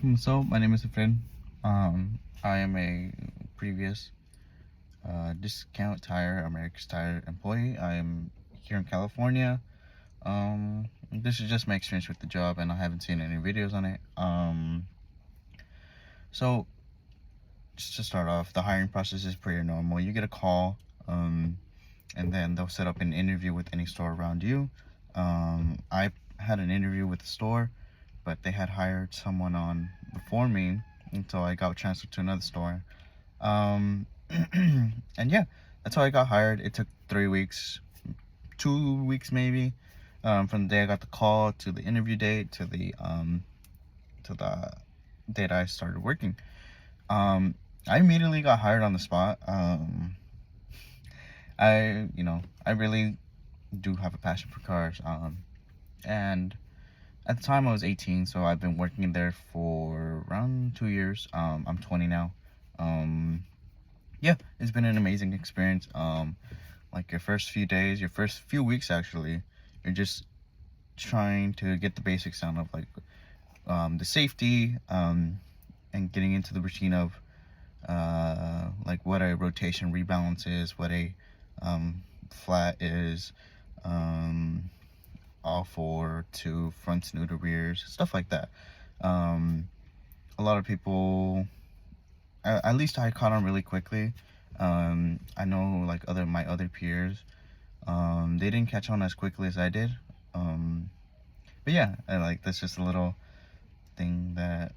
So my name is Efren. I am a previous Discount Tire, America's Tire employee. I am here in California. This is just my experience with the job, and I haven't seen any videos on it. So just to start off, the hiring process is pretty normal. You get a call, and then they'll set up an interview with any store around you. I had an interview with the store, but they had hired someone on before me until I got transferred to another store. Um, and yeah, that's how I got hired. It took 3 weeks, 2 weeks maybe, from the day I got the call to the interview date to the date I started working. I immediately got hired on the spot. I really do have a passion for cars. And at the time I was 18, so I've been working there for around 2 years. I'm 20 now. Yeah, it's been an amazing experience. Like your first few days, your first few weeks actually, you're just trying to get the basics down of like the safety, and getting into the routine of like what a rotation rebalance is, what a flat is, all four to fronts, new to rears, stuff like that. A lot of people, at least I caught on really quickly. I know like my other peers, they didn't catch on as quickly as I did. But yeah, that's just a little thing that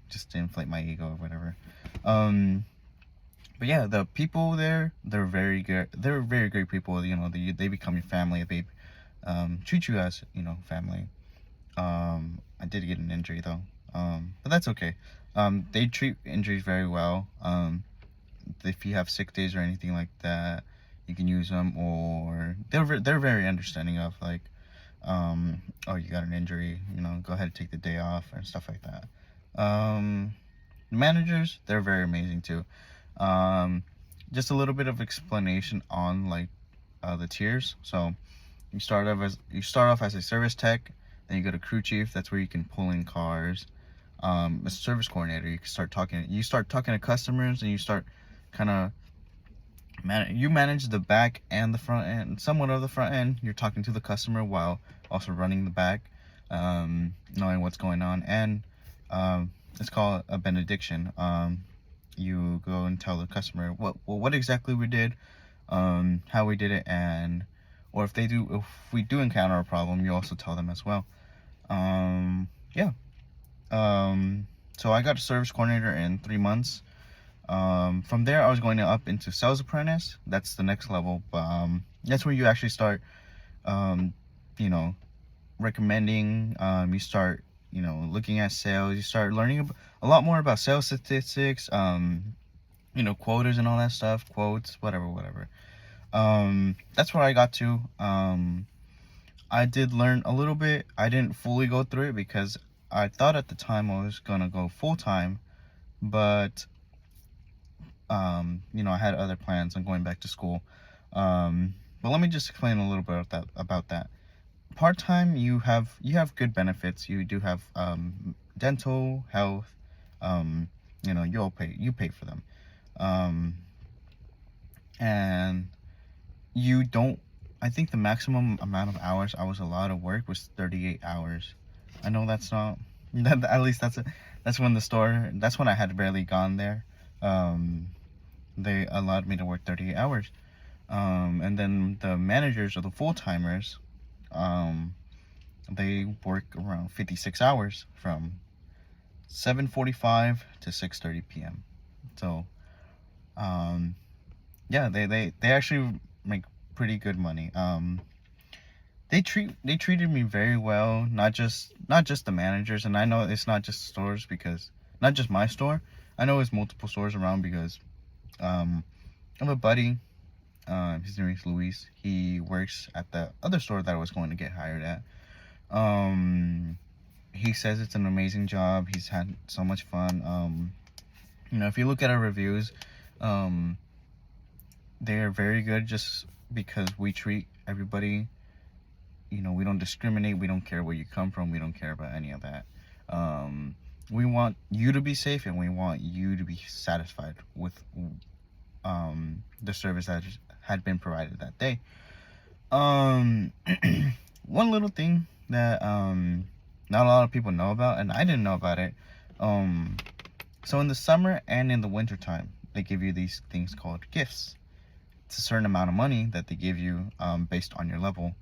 just to inflate my ego or whatever. But yeah, the people there, they're very good. They're very great people. They become your family. They treat you as family. I did get an injury though, but that's okay. They treat injuries very well. If you have sick days or anything like that, you can use them, or they're very understanding of like, oh, you got an injury, go ahead and take the day off and stuff like that. Managers, they're very amazing too. Just a little bit of explanation on like the tiers. So you start off as a service tech, then you go to crew chief. That's where you can pull in cars. A service coordinator, you start talking to customers, and you start kind of manage the back and the front end, somewhat of the front end. You're talking to the customer while also running the back, knowing what's going on. And it's called a benediction. You go and tell the customer what exactly we did, how we did it, or if we do encounter a problem, you also tell them as well. Yeah. So I got a service coordinator in 3 months. From there, I was going up into sales apprentice. That's the next level, but that's where you actually start, recommending. You start, looking at sales. You start learning a lot more about sales statistics, quotas and all that stuff, quotes, whatever. That's where I got to. I did learn a little bit. I didn't fully go through it because I thought at the time I was gonna go full time, but I had other plans on going back to school. But let me just explain a little bit about that. Part time, you have good benefits. You do have dental, health. You pay for them, and you don't. I think the maximum amount of hours I was allowed to work was 38 hours. I know that's not. At least that's when that's when I had barely gone there. They allowed me to work 38 hours. And then the managers or the full-timers, they work around 56 hours from 7:45 to 6:30 p.m. So, yeah, they actually make pretty good money. They treated me very well, not just the managers, and I know it's not just stores, because not just my store. I know it's multiple stores around, because I have a buddy, his name is Luis. He works at the other store that I was going to get hired at. He says it's an amazing job. He's had so much fun. If you look at our reviews, they are very good, just because we treat everybody. We don't discriminate. We don't care where you come from. We don't care about any of that. we want you to be safe, and we want you to be satisfied with the service that had been provided that day. One little thing that not a lot of people know about, and I didn't know about it. So in the summer and in the winter time, they give you these things called gifts. It's a certain amount of money that they give you based on your level.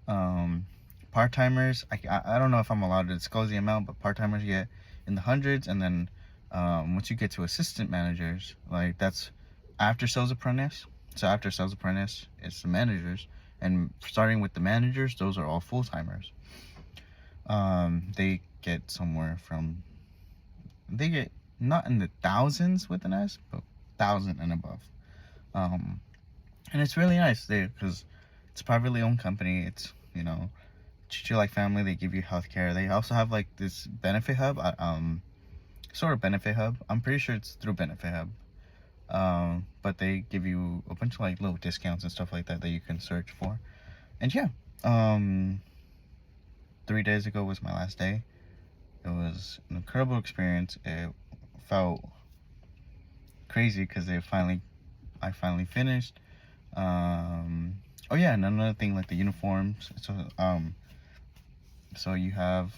Part-timers, I don't know if I'm allowed to disclose the amount, but part-timers get in the hundreds, and then once you get to assistant managers, like that's after sales apprentice. So after sales apprentice, it's the managers, and starting with the managers, those are all full-timers. They get somewhere from, they get not in the thousands with an S, but 1,000 and above. And it's really nice there because it's a privately owned company. It's, you know, treat you like family. They give you healthcare. They also have like this benefit hub, sort of benefit hub. I'm pretty sure it's through benefit hub. But they give you a bunch of like little discounts and stuff like that that you can search for. And yeah, 3 days ago was my last day. It was an incredible experience. It felt crazy because I finally finished. Oh yeah, and another thing, like the uniforms. So you have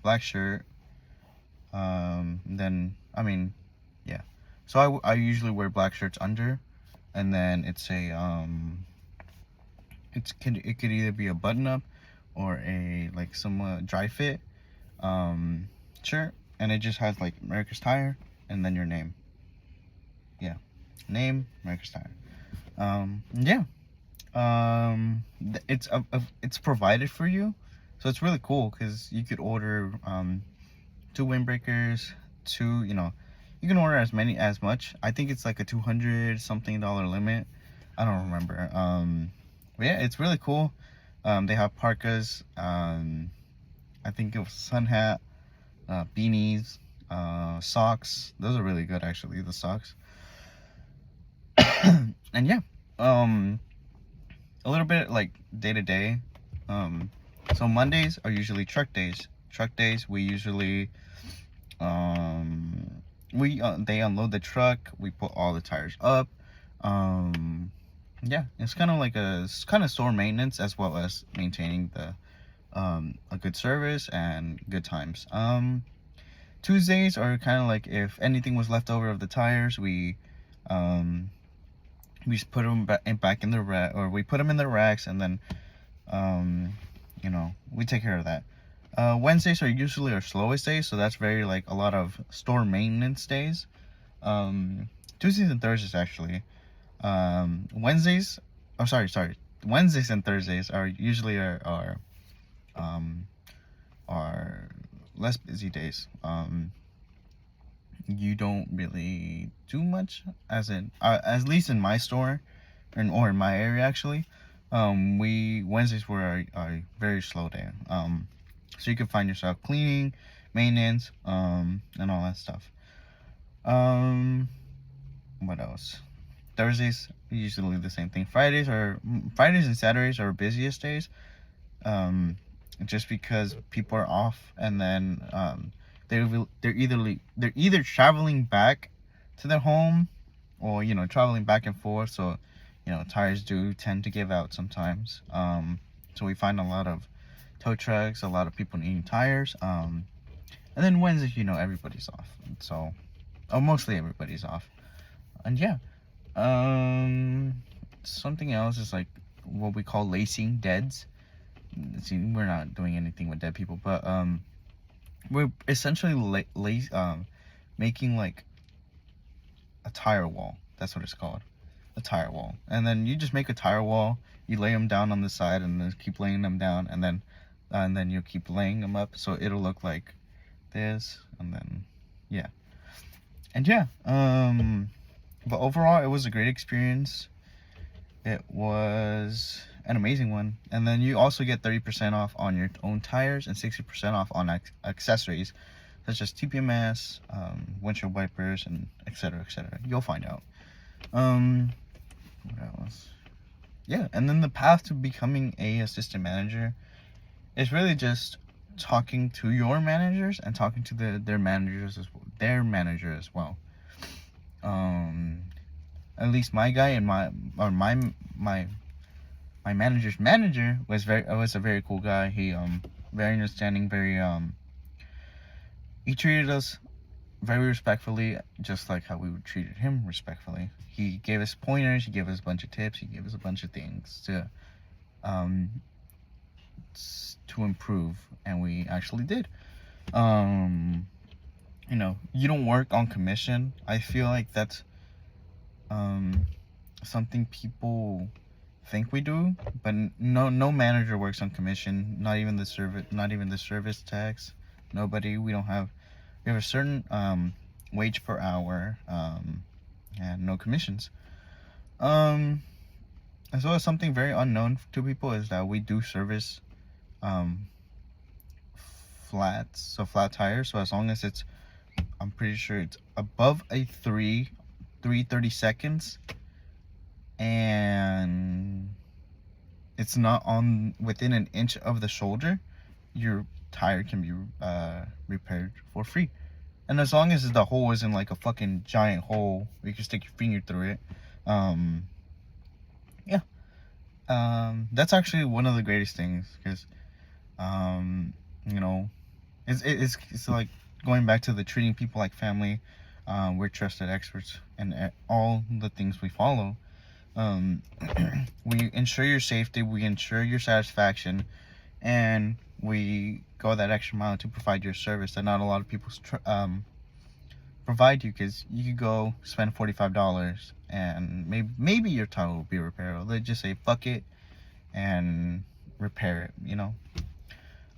black shirt. Then yeah. So I usually wear black shirts under, and then it's a it could either be a button up or a like somewhat dry fit shirt, and it just has like America's Tire and then your name. Yeah, name, America's Tire. Yeah. It's provided for you, so it's really cool because you could order 2 windbreakers, you can order as much. I think it's like a $200 something limit. I don't remember. But yeah, it's really cool. They have parkas. I think it was sun hat, beanies, socks. Those are really good, actually, the socks. And yeah, a little bit like day to day. So Mondays are usually truck days. Truck days, we usually they unload the truck. We put all the tires up. Yeah, it's kind of store maintenance as well as maintaining the a good service and good times. Tuesdays are kind of like if anything was left over of the tires, we just put them back in the rack, or we put them in the racks, and then we take care of that. Wednesdays are usually our slowest days, so that's very like a lot of store maintenance days. Tuesdays and Thursdays actually. Wednesdays and Thursdays are usually our less busy days. You don't really do much, as least in my store, or in my area actually. Wednesdays were a very slow day. So you can find yourself cleaning, maintenance, and all that stuff. What else? Thursdays usually the same thing. Fridays and Saturdays are our busiest days. Just because people are off, and then they're either traveling back to their home, or traveling back and forth. So tires do tend to give out sometimes. So we find a lot of tow trucks, a lot of people needing tires. And then Wednesdays, everybody's off. So mostly everybody's off. And yeah, something else is like what we call lacing deads. See, we're not doing anything with dead people, but we're essentially making like a tire wall. That's what it's called, a tire wall. And then you just make a tire wall. You lay them down on the side, and then keep laying them down, and then you keep laying them up, so it'll look like this, and then yeah. And yeah, but overall it was a great experience. It was an amazing one. And then you also get 30% off on your own tires and 60% off on accessories such as TPMS, windshield wipers, and etc. etc. You'll find out. What else? Yeah, and then the path to becoming a assistant manager is really just talking to your managers and talking to their managers their manager as well. At least my guy and my manager's manager was a very cool guy. He very understanding, very he treated us very respectfully, just like how we treated him respectfully. He gave us pointers, he gave us a bunch of tips, he gave us a bunch of things to improve, and we actually did. You know, you don't work on commission. I feel like that's something people think we do, but no manager works on commission. Not even the service tax. Nobody. We have a certain wage per hour, and no commissions. As well as something very unknown to people is that we do service flats, so flat tires. So as long as it's, I'm pretty sure it's above a 330 seconds, and it's not on within an inch of the shoulder, your tire can be repaired for free. And as long as the hole isn't like a fucking giant hole where you can stick your finger through it, yeah, that's actually one of the greatest things, because you know, it's like going back to the treating people like family. We're trusted experts and all the things we follow. We ensure your safety, we ensure your satisfaction, and we go that extra mile to provide your service that not a lot of people provide you, because you could go spend $45 and maybe your tire will be repairable. They just say fuck it and repair it, you know.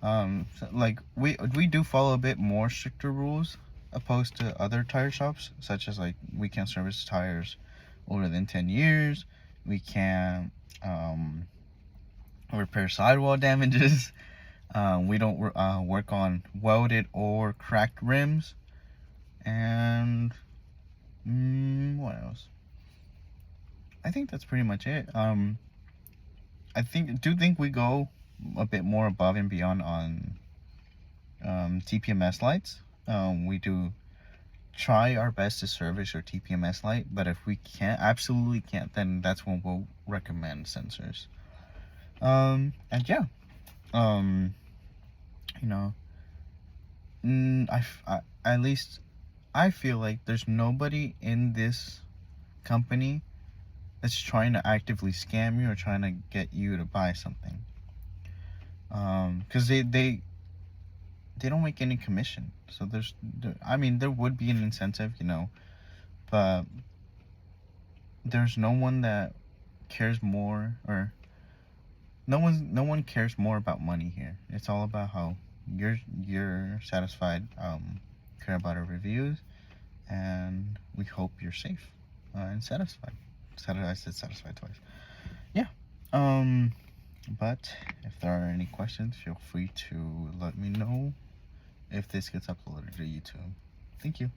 So like we do follow a bit more stricter rules opposed to other tire shops, such as like we can't service tires older than 10 years. We can't repair sidewall damages. We don't work on welded or cracked rims. And what else? I think that's pretty much it. I do think we go a bit more above and beyond on TPMS lights. We do try our best to service your TPMS light, but if we absolutely can't, then that's when we'll recommend sensors. And yeah, you know, at least I feel like there's nobody in this company that's trying to actively scam you or trying to get you to buy something. Because they don't make any commission, so there would be an incentive, you know, but there's no one that cares more, or no one cares more about money here. It's all about how you're satisfied, care about our reviews, and we hope you're safe and satisfied. I said satisfied twice. Yeah. But if there are any questions, feel free to let me know if this gets uploaded to YouTube. Thank you.